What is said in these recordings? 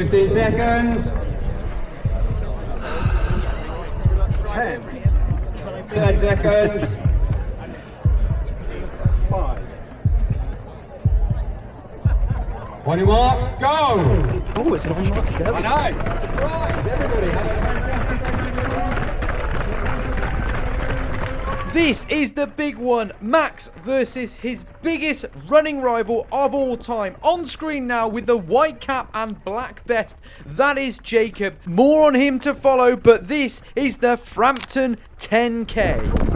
15 seconds. 10. 10 seconds. 5. On your marks, go! Oh, it's an on mark to go. I know. Right, everybody. This is the big one, Max versus his biggest running rival of all time. On screen now with the white cap and black vest, that is Jacob. More on him to follow, but this is the Frampton 10K.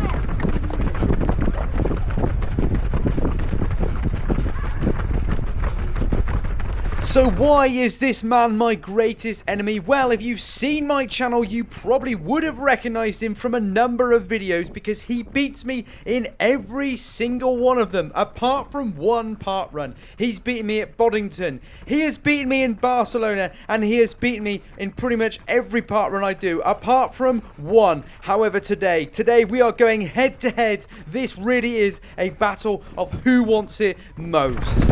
So why is this man my greatest enemy? Well, if you've seen my channel, you probably would have recognized him from a number of videos because he beats me in every single one of them, apart from one part run. He's beaten me at Boddington, he has beaten me in Barcelona, and he has beaten me in pretty much every part run I do, apart from one. However, today we are going head to head. This really is a battle of who wants it most.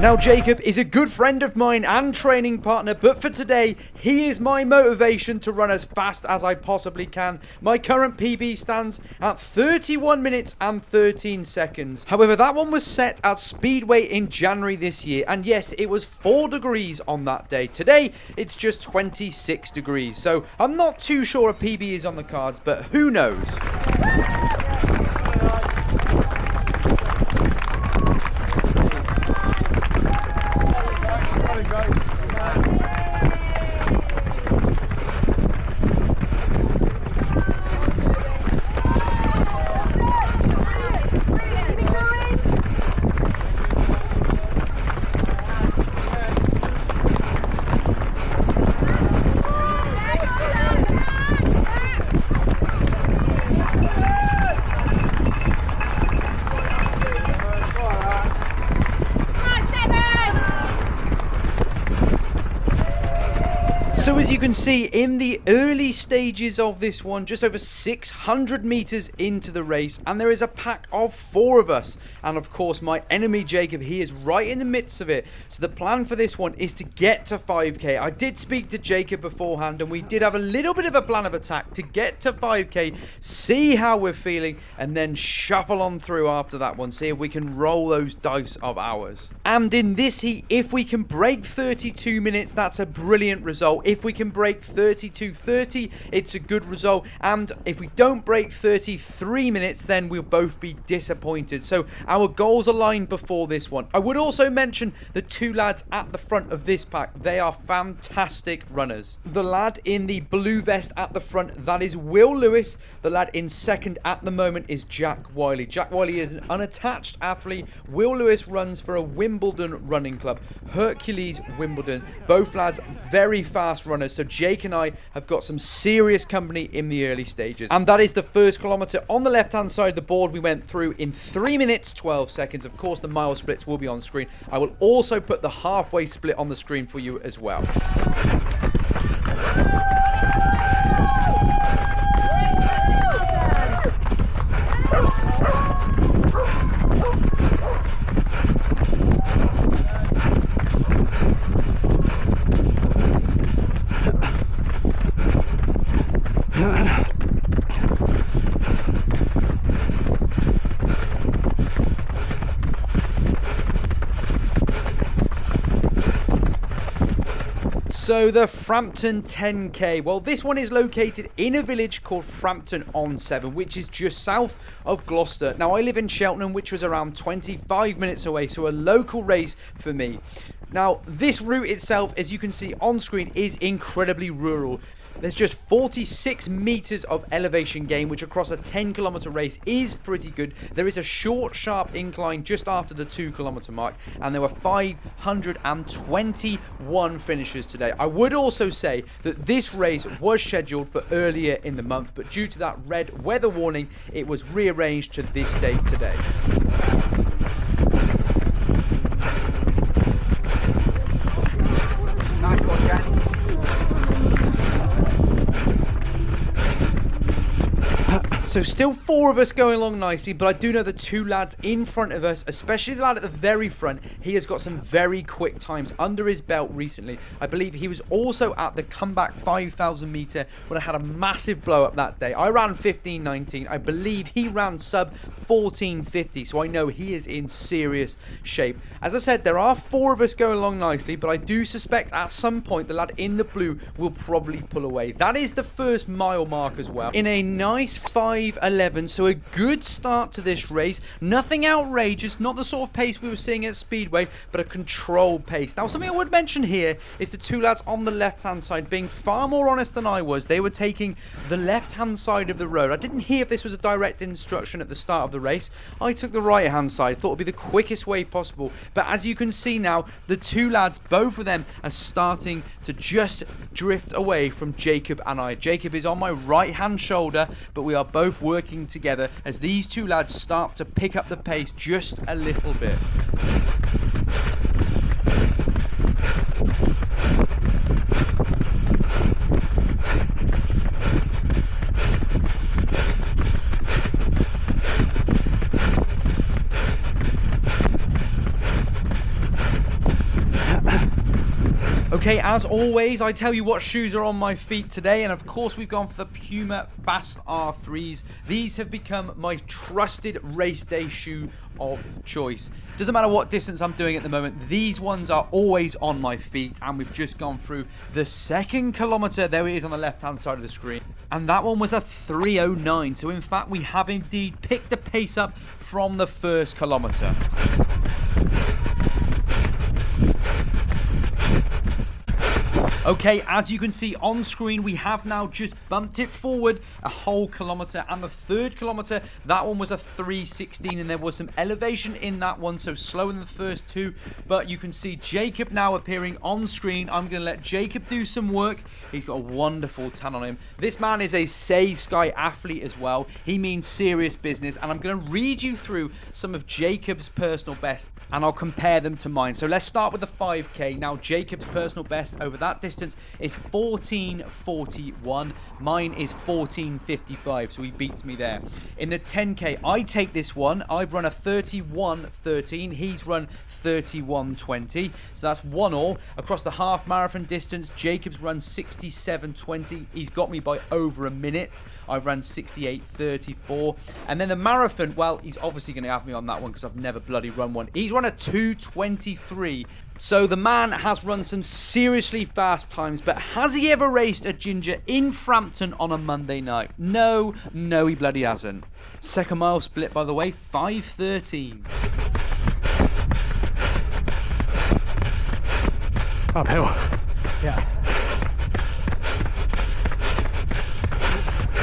Now, Jacob is a good friend of mine and training partner, but for today, he is my motivation to run as fast as I possibly can. My current PB stands at 31 minutes and 13 seconds. However, that one was set at Speedway in January this year, and yes, it was 4 degrees on that day. Today, it's just 26 degrees, so I'm not too sure a PB is on the cards, but who knows? So as you can see, in the early stages of this one, just over 600 meters into the race, and there is a pack of 4 of us. And of course, my enemy Jacob, he is right in the midst of it. So the plan for this one is to get to 5k. I did speak to Jacob beforehand, and we did have a little bit of a plan of attack to get to 5k, see how we're feeling, and then shuffle on through after that one, see if we can roll those dice of ours. And in this heat, if we can break 32 minutes, that's a brilliant result. If we can break 32:30, it's a good result, and if we don't break 33 minutes, then we'll both be disappointed. So our goals aligned before this one. I would also mention the 2 lads at the front of this pack. They are fantastic runners. The lad in the blue vest at the front, that is Will Lewis. The lad in second at the moment is Jack Wiley. Jack Wiley is an unattached athlete. Will Lewis runs for a Wimbledon running club, Hercules Wimbledon. Both lads very fast runners, so Jake and I have got some serious company in the early stages. And that is the first kilometer on the left hand side of the board we went through in 3 minutes 12 seconds. Of course, the mile splits will be on screen. I will also put the halfway split on the screen for you as well. So the Frampton 10K, well, this one is located in a village called Frampton-on-Severn, which is just south of Gloucester. Now, I live in Cheltenham, which was around 25 minutes away, so a local race for me. Now, this route itself, as you can see on screen, is incredibly rural. There's just 46 meters of elevation gain, which across a 10-kilometer race is pretty good. There is a short, sharp incline just after the 2-kilometer mark, and there were 521 finishers today. I would also say that this race was scheduled for earlier in the month, but due to that red weather warning, it was rearranged to this date today. Nice one, Jack. So still 4 of us going along nicely, but I do know the 2 lads in front of us, especially the lad at the very front, he has got some very quick times under his belt recently. I believe he was also at the comeback 5,000 meter when I had a massive blow up that day. I ran 15:19. I believe he ran sub 14:50, so I know he is in serious shape. As I said, there are 4 of us going along nicely, but I do suspect at some point the lad in the blue will probably pull away. That is the first mile mark as well. In a nice 5:11, so a good start to this race. Nothing outrageous, not the sort of pace we were seeing at Speedway, but a controlled pace. Now, something I would mention here is the 2 lads on the left-hand side being far more honest than I was. They were taking the left-hand side of the road. I didn't hear if this was a direct instruction at the start of the race. I took the right-hand side, thought it would be the quickest way possible. But as you can see now, the 2 lads, both of them, are starting to just drift away from Jacob and I. Jacob is on my right-hand shoulder, but we are both working together as these 2 lads start to pick up the pace just a little bit. Okay, as always, I tell you what shoes are on my feet today, and of course we've gone for the Puma Fast R3s. These have become my trusted race day shoe of choice. Doesn't matter what distance I'm doing at the moment, these ones are always on my feet, and we've just gone through the 2nd kilometer. There it is on the left hand side of the screen, and that one was a 3:09, so in fact we have indeed picked the pace up from the 1st kilometer. Okay, as you can see on screen, we have now just bumped it forward a whole kilometer, and the 3rd kilometer, that one was a 3:16, and there was some elevation in that one, so slower than the first 2, but you can see Jacob now appearing on screen. I'm going to let Jacob do some work. He's got a wonderful tan on him. This man is a Say Sky athlete as well. He means serious business, and I'm going to read you through some of Jacob's personal best, and I'll compare them to mine. So let's start with the 5K. Now, Jacob's personal best over that distance is 14:41. Mine is 14:55, so he beats me there. In the 10K, I take this one. I've run a 31:13. He's run 31:20. So that's 1-1. Across the half marathon distance, Jacob's run 67:20. He's got me by over a minute. I've run 68:34. And then the marathon, well, he's obviously going to have me on that one because I've never bloody run one. He's run a 2:23. So the man has run some seriously fast times, but has he ever raced a ginger in Frampton on a Monday night? No, he bloody hasn't. 2nd mile split, by the way, 5:13. Uphill. Yeah.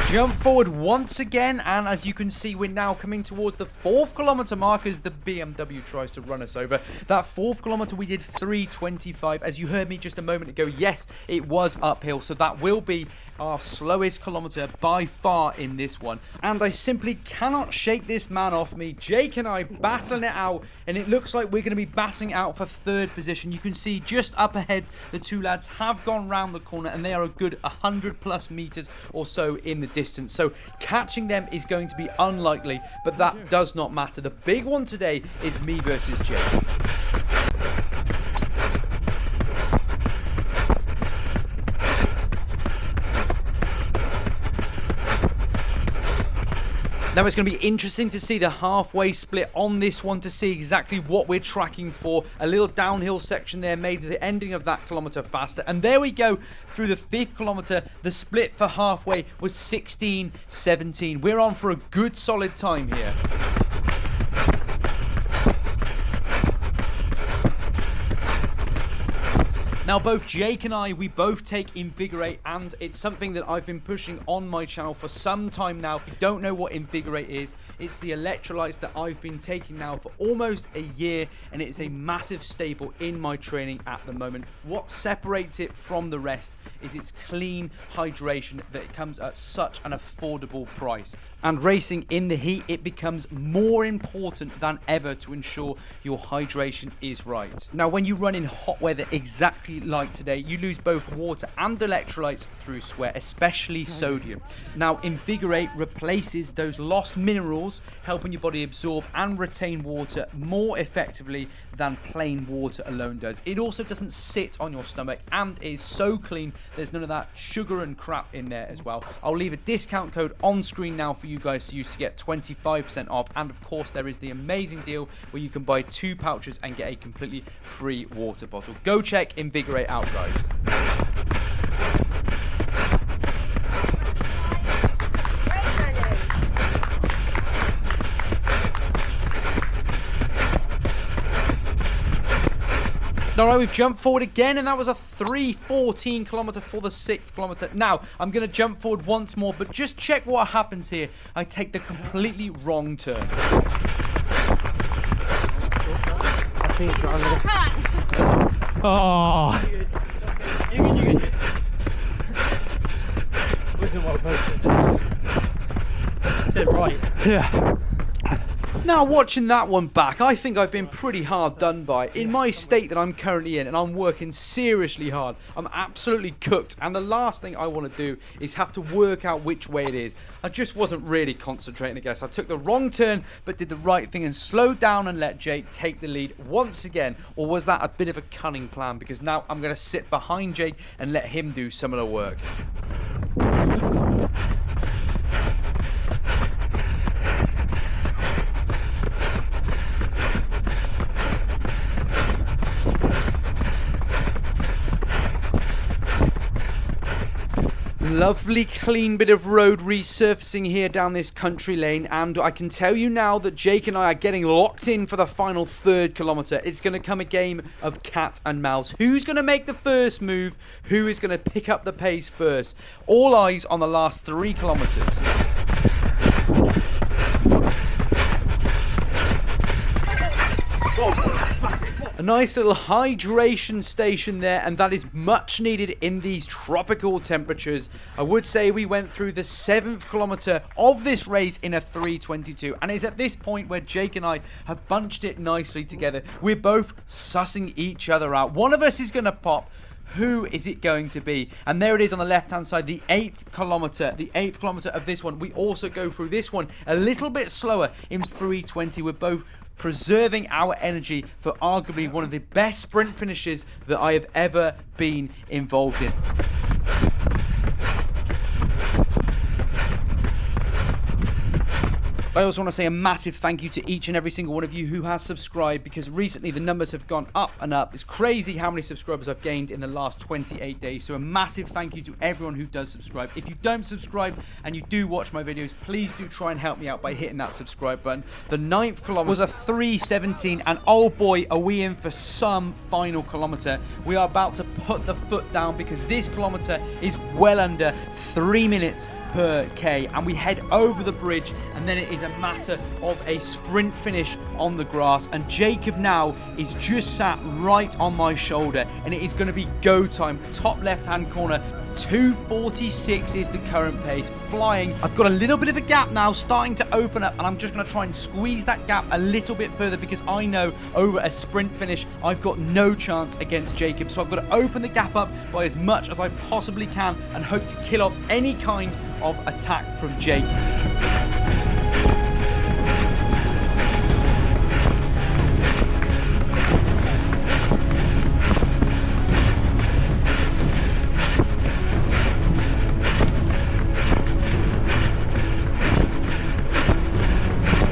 Jump forward once again, and as you can see, we're now coming towards the 4th kilometer mark as the BMW tries to run us over. That 4th kilometer we did 3:25. As you heard me just a moment ago, yes, it was uphill, so that will be our slowest kilometer by far in this one. And I simply cannot shake this man off me. Jake and I battling it out, and it looks like we're going to be battling out for 3rd position. You can see just up ahead, the 2 lads have gone round the corner, and they are a good 100 plus meters or so in the distance. So catching them is going to be unlikely, but that does not matter. The big one today is me versus Jake. Now it's going to be interesting to see the halfway split on this one to see exactly what we're tracking for. A little downhill section there made the ending of that kilometer faster. And there we go through the 5th kilometer. The split for halfway was 16:17. We're on for a good solid time here. Now, both Jake and I, we both take Invigorate, and it's something that I've been pushing on my channel for some time now. If you don't know what Invigorate is, it's the electrolytes that I've been taking now for almost a year, and it's a massive staple in my training at the moment. What separates it from the rest is its clean hydration that comes at such an affordable price. And racing in the heat, it becomes more important than ever to ensure your hydration is right. Now, when you run in hot weather exactly exactly like today. You lose both water and electrolytes through sweat, especially sodium. Now, Invigorate replaces those lost minerals, helping your body absorb and retain water more effectively than plain water alone does. It also doesn't sit on your stomach and is so clean, there's none of that sugar and crap in there as well. I'll leave a discount code on screen now for you guys to use to get 25% off, and of course there is the amazing deal where you can buy 2 pouches and get a completely free water bottle. Go check Invigorate out, guys. Alright, we've jumped forward again, and that was a 3:14 kilometer for the 6th kilometer. Now, I'm going to jump forward once more, but just check what happens here. I take the completely wrong turn. Oh. You good. Wasn't what I posted. Said right. Yeah. Now, watching that one back, I think I've been pretty hard done by. In my state that I'm currently in, and I'm working seriously hard, I'm absolutely cooked, and the last thing I want to do is have to work out which way it is. I just wasn't really concentrating, I guess. I took the wrong turn, but did the right thing and slowed down and let Jake take the lead once again. Or was that a bit of a cunning plan? Because now I'm going to sit behind Jake and let him do some of the work. Lovely clean bit of road resurfacing here down this country lane, and I can tell you now that Jake and I are getting locked in for the final 3rd kilometer. It's going to come a game of cat and mouse. Who's going to make the first move? Who is going to pick up the pace first? All eyes on the last 3 kilometers. A nice little hydration station there, and that is much needed in these tropical temperatures. I would say we went through the 7th kilometer of this race in a 3:22, and it's at this point where Jake and I have bunched it nicely together. We're both sussing each other out. One of us is going to pop. Who is it going to be? And there it is on the left-hand side, the 8th kilometer. The 8th kilometer of this one. We also go through this one a little bit slower in 3:20. We're both preserving our energy for arguably one of the best sprint finishes that I have ever been involved in. I also want to say a massive thank you to each and every single one of you who has subscribed, because recently the numbers have gone up and up. It's crazy how many subscribers I've gained in the last 28 days. So a massive thank you to everyone who does subscribe. If you don't subscribe and you do watch my videos, please do try and help me out by hitting that subscribe button. The 9th kilometer was a 3:17, and oh boy, are we in for some final kilometer. We are about to put the foot down, because this kilometer is well under 3 minutes per K, and we head over the bridge, and then it is a matter of a sprint finish on the grass, and Jacob now is just sat right on my shoulder, and it is going to be go time. Top left hand corner, 2:46 is the current pace, flying. I've got a little bit of a gap now starting to open up, and I'm just going to try and squeeze that gap a little bit further, because I know over a sprint finish I've got no chance against Jacob. So I've got to open the gap up by as much as I possibly can and hope to kill off any kind of attack from Jake.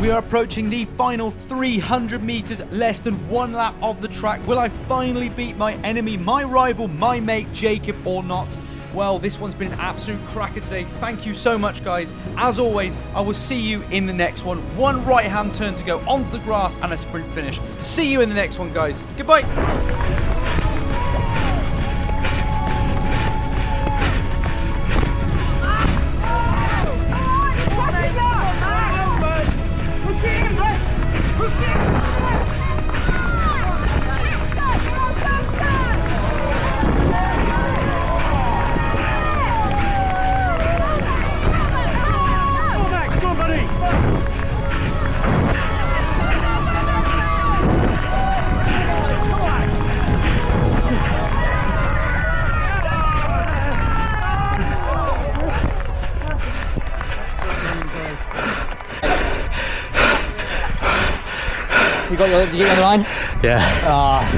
We are approaching the final 300 meters, less than 1 lap of the track. Will I finally beat my enemy, my rival, my mate Jacob, or not? Well, this one's been an absolute cracker today. Thank you so much, guys. As always, I will see you in the next one. One right-hand turn to go onto the grass and a sprint finish. See you in the next one, guys. Goodbye. Did you get on the line? Yeah.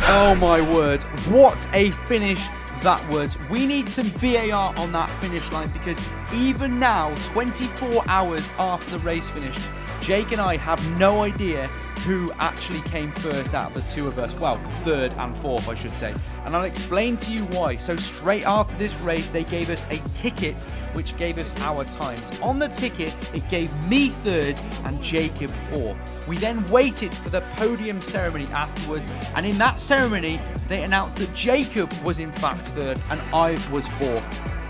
Oh my word, what a finish that was. We need some VAR on that finish line because even now, 24 hours after the race finished, Jake and I have no idea who actually came first out of the two of us. Well, third and fourth, I should say. And I'll explain to you why. So straight after this race, they gave us a ticket which gave us our times. On the ticket, it gave me third and Jacob fourth. We then waited for the podium ceremony afterwards, and in that ceremony, they announced that Jacob was in fact third and I was fourth.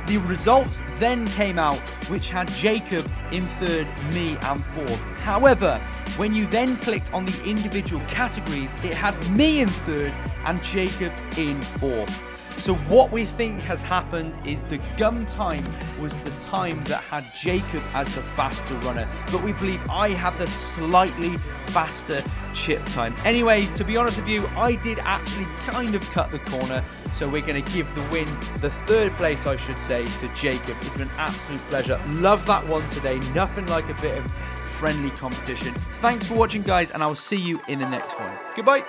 The results then came out, which had Jacob in third, me and fourth. However, when you then clicked on the individual categories, it had me in third and Jacob in fourth. So what we think has happened is the gum time was the time that had Jacob as the faster runner, but we believe I had the slightly faster chip time. Anyways, to be honest with you, I did actually kind of cut the corner, so we're going to give the win, the third place I should say, to Jacob. It's been an absolute pleasure. Love that one today. Nothing like a bit of friendly competition. Thanks for watching, guys, and I will see you in the next one. Goodbye.